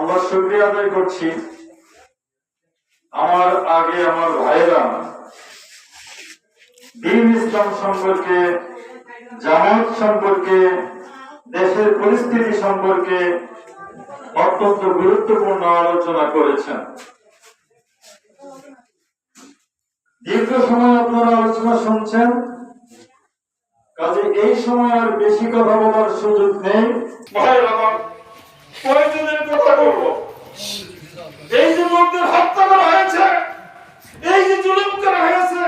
আল্লাহ শুকরিয়া আদায় করছি, আমার আগে আমার ভাইয়েরা দ্বীন ইসলাম সম্পর্কে, জামাত সম্পর্কে, দেশের পরিস্থিতি সম্পর্কে অত্যন্ত গুরুত্বপূর্ণ আলোচনা করেছেন। দীর্ঘ সময় আপনারা আলোচনা শুনছেন, কাজে এই সময় আর বেশি কথা বলার সুযোগ নেই। ভাইয়ের আমার কয়েকজনের কথা বলবো। এই যে লোকদের হত্যা করা হয়েছে, এই যে জুলুম করা হয়েছে,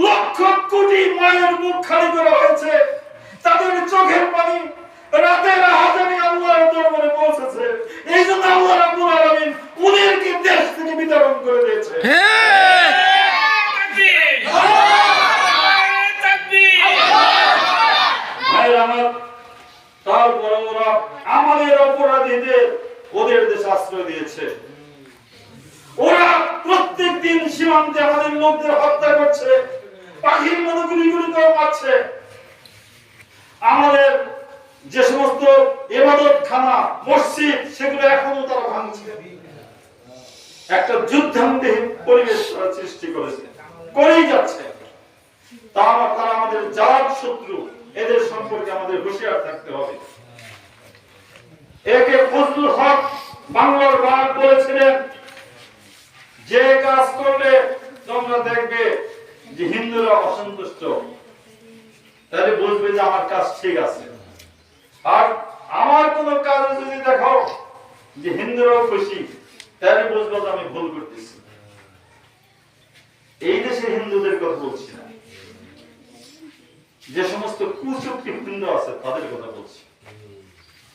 লক্ষ কোটি মায়ের মুখ খালি করা হয়েছে, তাদের চোখের পানি রাতের হাজারি আল্লাহর দরবারে পৌঁছেছে। এই জন্য আল্লাহ রাব্বুল আলামিন ওদেরকে দেশ থেকে বিতরণ করে দিয়েছে। তারপরে ওরা আমাদের অপরাধীদের ওদের দেশে আশ্রয় দিয়েছে। ওরা প্রত্যেক দিন সীমান্তে আমাদের লোকদের হত্যা করছে, পাখির মতো গুলি গুলি করে মারছে। আমাদের যে সমস্ত ইবাদতখানা, মসজিদ, সেগুলো এখনো তারা ভাঙছে। একটা যুদ্ধান্তে পরিবেশ সৃষ্টি করেছে, করেই যাচ্ছে। তারা আমাদের জাত শত্রু, এদের সম্পর্কে আমাদের হুঁশিয়ার থাকতে হবে। একে ফজলুল হক বাংলার বাঘ বলেছিলেন, যে কাজ করলে তোমরা দেখবে যে হিন্দুরা অসন্তুষ্ট, তাহলে বুঝবে যে আমার কাজ ঠিক আছে। আর আমার কোন কাজ যদি দেখো যে হিন্দুরাও খুশি, তাহলে বুঝবো যে আমি ভুল করতেছি। এই দেশে হিন্দুদের কথা বলছি না, যে সমস্ত কুচক্রী হিন্দু আছে তাদের কথা বলছি।